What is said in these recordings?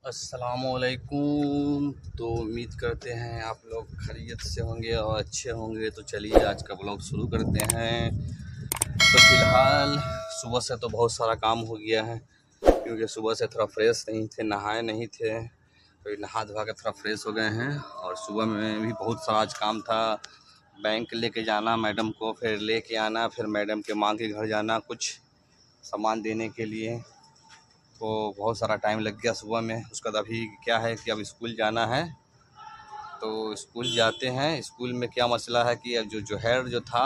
अस्सलामुअलैकुम। तो उम्मीद करते हैं आप लोग खैरियत से होंगे और अच्छे होंगे। तो चलिए आज का ब्लॉग शुरू करते हैं। तो फ़िलहाल सुबह से तो बहुत सारा काम हो गया है, क्योंकि सुबह से थोड़ा फ्रेश नहीं थे, नहाए नहीं थे, तो नहा धोवा के थोड़ा फ्रेश हो गए हैं। और सुबह में भी बहुत सारा आज काम था। बैंक लेके जाना मैडम को, फिर लेके आना, फिर मैडम के माँ के घर जाना कुछ सामान देने के लिए। तो बहुत सारा टाइम लग गया सुबह में। उसका बाद अभी क्या है कि अब स्कूल जाना है। तो स्कूल जाते हैं। स्कूल में क्या मसला है कि अब जो जोहैर जो था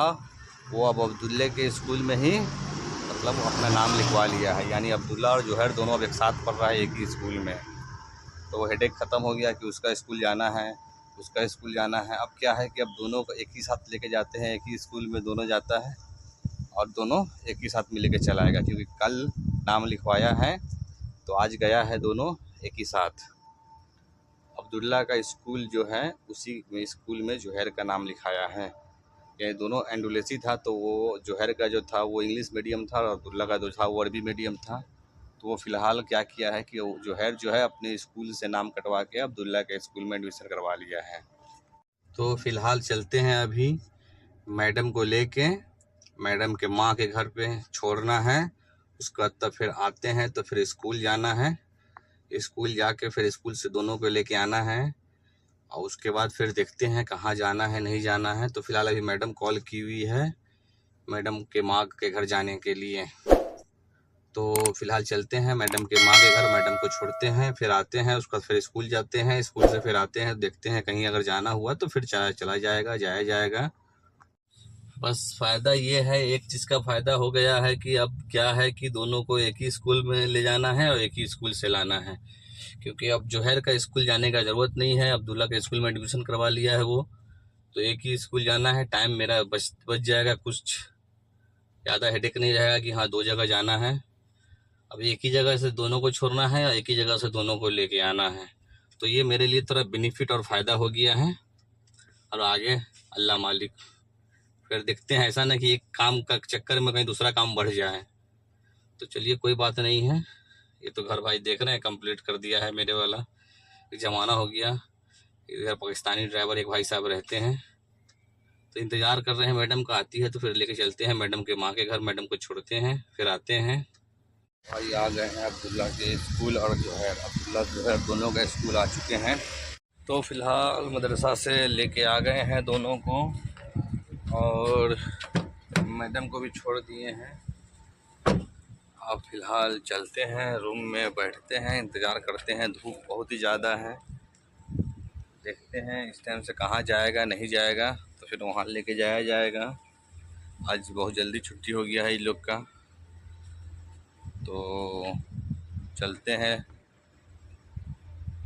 वो अब अब्दुल्ले के स्कूल में ही मतलब अपना नाम लिखवा लिया है, यानी अब्दुल्ला और जोहैर दोनों अब एक साथ पढ़ रहा है एक ही स्कूल में। तो वो हेडेक ख़त्म हो गया कि उसका स्कूल जाना है, उसका स्कूल जाना है। अब क्या है कि अब दोनों को एक ही साथ लेके जाते हैं, एक ही स्कूल में दोनों जाता है और दोनों एक ही साथ में लेके चला आएगा, क्योंकि कल नाम लिखवाया है तो आज गया है दोनों एक ही साथ। अब्दुल्ला का स्कूल जो है उसी में स्कूल में जोहैर का नाम लिखाया है। ये दोनों एंडोलेसी था, तो वो जोहैर का जो था वो इंग्लिश मीडियम था और अब्दुल्ला का जो था वो अरबी मीडियम था। तो वो फ़िलहाल क्या किया है कि जोहैर जो है अपने स्कूल से नाम कटवा के अब्दुल्ला के स्कूल में एडमिशन करवा लिया है। तो फ़िलहाल चलते हैं अभी मैडम को लेके, मैडम के माँ के घर पे छोड़ना है। उसका तब फिर आते हैं तो फिर स्कूल जाना है। स्कूल जाके फिर स्कूल से दोनों को लेके आना है और उसके बाद फिर देखते हैं कहाँ जाना है नहीं जाना है। तो फिलहाल अभी मैडम कॉल की हुई है मैडम के माँ के घर जाने के लिए। तो फिलहाल चलते हैं मैडम के माँ के घर, मैडम को छोड़ते हैं, फिर आते हैं, उसका फिर स्कूल जाते हैं, स्कूल से फिर आते हैं, देखते हैं कहीं अगर जाना हुआ तो फिर चला जाएगा, जाया जाएगा। बस फ़ायदा ये है, एक चीज़ का फ़ायदा हो गया है कि अब क्या है कि दोनों को एक ही स्कूल में ले जाना है और एक ही स्कूल से लाना है, क्योंकि अब जोहैर का स्कूल जाने का ज़रूरत नहीं है, अब्दुल्ला के स्कूल में एडमिशन करवा लिया है वो। तो एक ही स्कूल जाना है, टाइम मेरा बच जाएगा, कुछ ज़्यादा हेडेक नहीं रहेगा कि हाँ 2 जगह जाना है। अब एक ही जगह से दोनों को छोड़ना है और एक ही जगह से दोनों को लेके आना है। तो ये मेरे लिए थोड़ा बेनिफिट और फ़ायदा हो गया है। और आगे अल्लाह मालिक, फिर देखते हैं, ऐसा ना कि एक काम का चक्कर में कहीं दूसरा काम बढ़ जाए। तो चलिए कोई बात नहीं है। ये तो घर भाई देख रहे हैं कंप्लीट कर दिया है मेरे वाला, एक ज़माना हो गया। इधर पाकिस्तानी ड्राइवर एक भाई साहब रहते हैं, तो इंतज़ार कर रहे हैं मैडम का, आती है तो फिर लेके चलते हैं मैडम के माँ के घर, मैडम को छोड़ते हैं फिर आते हैं। भाई आ गए हैं अब्दुल्ला के स्कूल और जोहैर, अब्दुल्ला जोहैर दोनों का स्कूल आ चुके हैं। तो फ़िलहाल मदरसा से लेके आ गए हैं दोनों को और मैडम को भी छोड़ दिए हैं। अब फ़िलहाल चलते हैं रूम में, बैठते हैं, इंतज़ार करते हैं। धूप बहुत ही ज़्यादा है, देखते हैं इस टाइम से कहाँ जाएगा नहीं जाएगा, तो फिर वहाँ लेके जाया जाएगा। आज बहुत जल्दी छुट्टी हो गया है इन लोग का। तो चलते हैं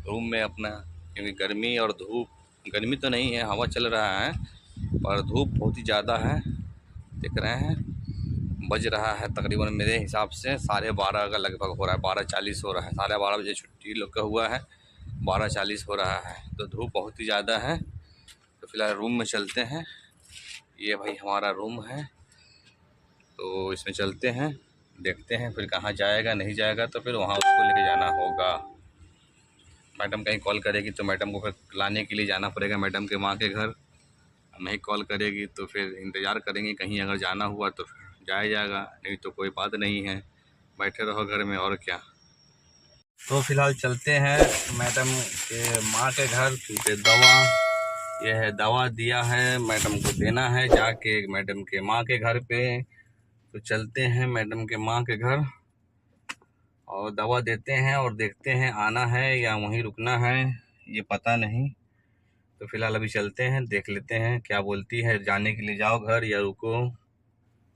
रूम में अपना, क्योंकि गर्मी और धूप, गर्मी तो नहीं है, हवा चल रहा है, पर धूप बहुत ही ज़्यादा है। देख रहे हैं बज रहा है तकरीबन मेरे हिसाब से 12:30 का लगभग हो रहा है, 12:40 हो रहा है। 12:30 बजे छुट्टी लोग का हुआ है, 12:40 हो रहा है, तो धूप बहुत ही ज़्यादा है। तो फिलहाल रूम में चलते हैं। ये भाई हमारा रूम है, तो इसमें चलते हैं, देखते हैं फिर कहाँ जाएगा नहीं जाएगा, तो फिर वहाँ उसको लेके जाना होगा। मैडम कहीं कॉल करेगी तो मैडम को फिर लाने के लिए जाना पड़ेगा मैडम के माँ के घर। नहीं कॉल करेगी तो फिर इंतज़ार करेंगे, कहीं अगर जाना हुआ तो फिर जाया जाएगा, नहीं तो कोई बात नहीं है, बैठे रहो घर में और क्या। तो फिलहाल चलते हैं मैडम के माँ के घर, क्योंकि दवा ये है, दवा दिया है मैडम को देना है जाके मैडम के माँ के घर पे। तो चलते हैं मैडम के माँ के घर और दवा देते हैं और देखते हैं आना है या वहीं रुकना है, ये पता नहीं। तो फिलहाल अभी चलते हैं, देख लेते हैं क्या बोलती है, जाने के लिए जाओ घर या रुको।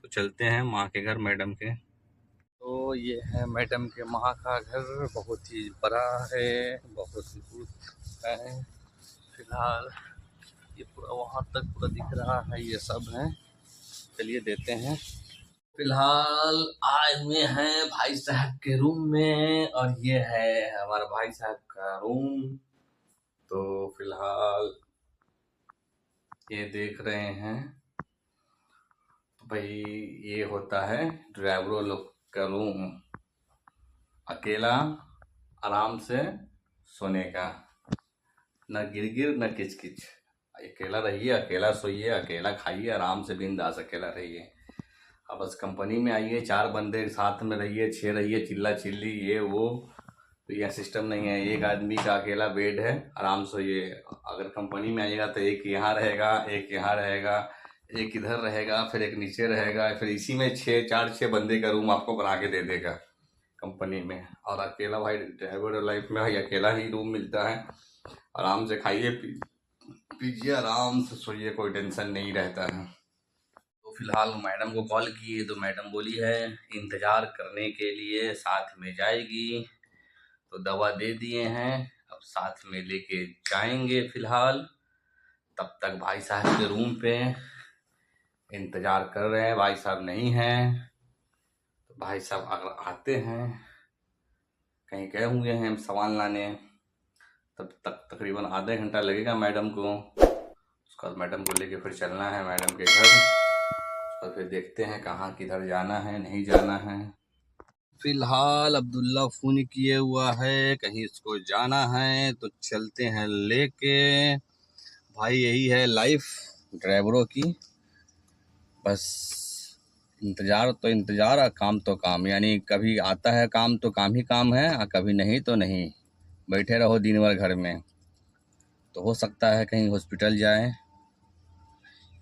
तो चलते हैं माँ के घर मैडम के। तो ये है मैडम के माँ का घर, बहुत ही बड़ा है, बहुत ही दूर है। फिलहाल ये पूरा वहाँ तक पूरा दिख रहा है, ये सब है। चलिए देते हैं। फिलहाल आए हुए हैं भाई साहब के रूम में और ये है हमारा भाई साहब का रूम। तो फिलहाल ये देख रहे हैं, तो भाई ये होता है ड्राइवरों लोग का रूम। अकेला आराम से सोने का, न गिर न किच किच। अकेला रहिए, अकेला सोइए, अकेला खाइए, आराम से बिंदास अकेला रहिए। अब बस कंपनी में आइए, 4 बंदे साथ में रहिए, 6 रहिए, चिल्ला चिल्ली ये वो, तो यह सिस्टम नहीं है। एक आदमी का अकेला बेड है, आराम से सोइए। अगर कंपनी में आइएगा तो एक यहाँ रहेगा, एक यहाँ रहेगा, एक इधर रहेगा, फिर एक नीचे रहेगा, फिर इसी में 4-6 बंदे का रूम आपको बना के दे देगा कंपनी में। और अकेला भाई ड्राइवर लाइफ में भाई अकेला ही रूम मिलता है। आराम से खाइए पीजिए, आराम से सोइए, कोई टेंशन नहीं रहता है। तो फिलहाल मैडम को कॉल किए तो मैडम बोली है इंतज़ार करने के लिए, साथ में जाएगी। तो दवा दे दिए हैं, अब साथ में लेके जाएंगे फिलहाल। तब तक भाई साहब के रूम पे इंतज़ार कर रहे हैं। भाई साहब नहीं हैं, तो भाई साहब अगर आते हैं, कहीं गए हुए हैं सामान लाने, तब तक तकरीबन आधा घंटा लगेगा मैडम को। उसके बाद मैडम को लेके फिर चलना है मैडम के घर। उसके बाद फिर देखते हैं कहाँ किधर जाना है, नहीं जाना है। फिलहाल अब्दुल्ला फ़ोन किए हुआ है, कहीं इसको जाना है तो चलते हैं लेके। भाई यही है लाइफ ड्राइवरों की, बस इंतज़ार तो इंतज़ार और काम तो काम। यानी कभी आता है काम तो काम ही काम है, और कभी नहीं तो नहीं। बैठे रहो दिन भर घर में। तो हो सकता है कहीं हॉस्पिटल जाए,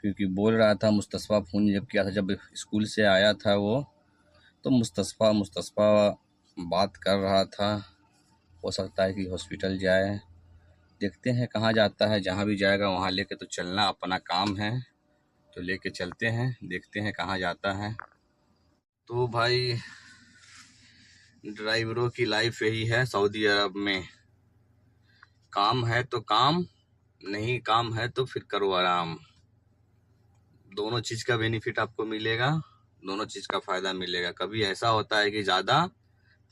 क्योंकि बोल रहा था मुस्तफ़ा फ़ोन जब किया था, जब स्कूल से आया था वो, तो मुस्तफ़ा बात कर रहा था। हो सकता है कि हॉस्पिटल जाए, देखते हैं कहाँ जाता है। जहाँ भी जाएगा वहाँ लेके तो चलना, अपना काम है तो लेके चलते हैं, देखते हैं कहाँ जाता है। तो भाई ड्राइवरों की लाइफ यही है सऊदी अरब में। काम है तो काम, नहीं काम है तो फिर करो आराम। दोनों चीज़ का बेनिफिट आपको मिलेगा, दोनों चीज़ का फ़ायदा मिलेगा। कभी ऐसा होता है कि ज़्यादा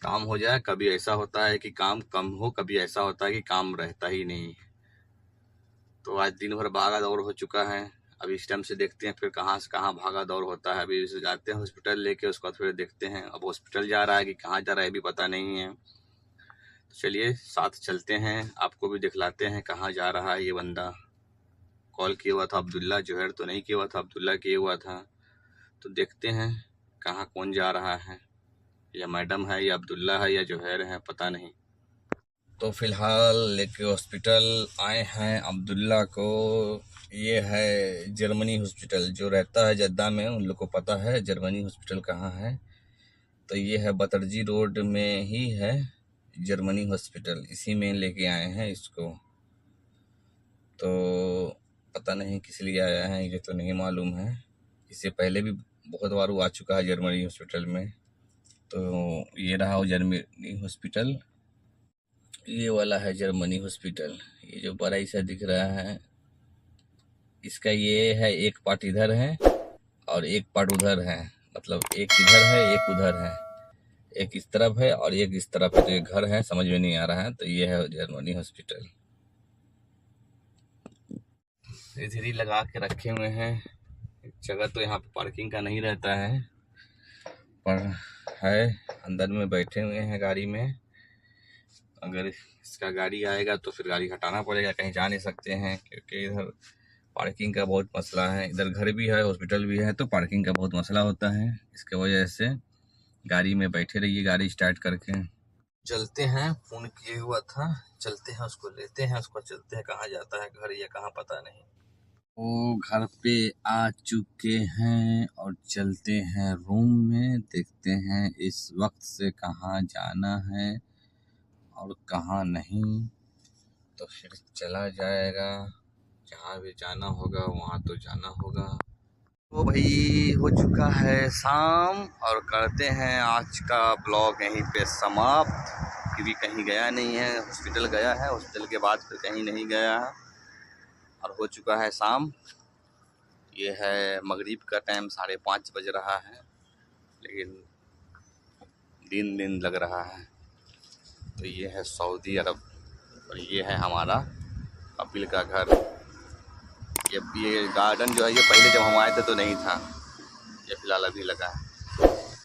काम हो जाए, कभी ऐसा होता है कि काम कम हो, कभी ऐसा होता है कि काम रहता ही नहीं। तो आज दिन भर भागा दौड़ हो चुका है, अभी इस टाइम से देखते हैं फिर कहाँ से कहाँ भागा दौड़ होता है। अभी जाते हैं हॉस्पिटल लेके, उसके बाद फिर देखते हैं। अब हॉस्पिटल जा रहा है कि कहाँ जा रहा है अभी पता नहीं है। तो चलिए साथ चलते हैं, आपको भी दिखलाते हैं कहाँ जा रहा है ये बंदा। कॉल किया हुआ था अब्दुल्ला, जोहर तो नहीं किया हुआ था, अब्दुल्ला किया हुआ था। तो देखते हैं कहाँ कौन जा रहा है, या मैडम है या अब्दुल्ला है या जोहर है, पता नहीं। तो फ़िलहाल लेके हॉस्पिटल आए हैं अब्दुल्ला को। ये है जर्मनी हॉस्पिटल, जो रहता है जद्दा में उन लोग को पता है जर्मनी हॉस्पिटल कहाँ है। तो ये है बतरजी रोड में ही है जर्मनी हॉस्पिटल, इसी में लेके आए हैं इसको। तो पता नहीं किस लिए आया है ये तो नहीं मालूम है। इससे पहले भी बहुत बार वो आ चुका है जर्मनी हॉस्पिटल में। तो ये रहा वो जर्मनी हॉस्पिटल, ये वाला है जर्मनी हॉस्पिटल। ये जो बड़ा सा दिख रहा है, इसका ये है एक पार्ट इधर है और एक पार्ट उधर है। मतलब एक इधर है एक उधर है, एक इस तरफ है और एक इस तरफ है। तो ये घर है, समझ में नहीं आ रहा है। तो ये है जर्मनी हॉस्पिटल। इधर ही लगा के रखे हुए हैं। जगह तो यहाँ पे पार्किंग का नहीं रहता है, पर है अंदर में बैठे हुए हैं गाड़ी में। अगर इसका गाड़ी आएगा तो फिर गाड़ी हटाना पड़ेगा, कहीं जा नहीं सकते हैं, क्योंकि इधर पार्किंग का बहुत मसला है। इधर घर भी है, हॉस्पिटल भी है, तो पार्किंग का बहुत मसला होता है। इसके वजह से गाड़ी में बैठे रहिए, गाड़ी स्टार्ट करके चलते हैं। फ़ोन किए हुआ था, चलते हैं उसको लेते हैं, उसको चलते हैं कहाँ जाता है, घर या कहाँ पता नहीं। वो घर पे आ चुके हैं और चलते हैं रूम में, देखते हैं इस वक्त से कहाँ जाना है और कहाँ नहीं। तो फिर चला जाएगा, जहाँ भी जाना होगा वहाँ तो जाना होगा। तो भाई हो चुका है शाम, और करते हैं आज का ब्लॉग यहीं पे समाप्त, क्योंकि कहीं गया नहीं है। हॉस्पिटल गया है, हॉस्पिटल के बाद फिर कहीं नहीं गया है, और हो चुका है शाम। ये है मगरिब का टाइम, 5:30 बज रहा है, लेकिन दिन लग रहा है। तो ये है सऊदी अरब, और ये है हमारा कपिल का घर। ये गार्डन जो है, ये पहले जब हम आए थे तो नहीं था, ये फ़िलहाल अभी लगा है।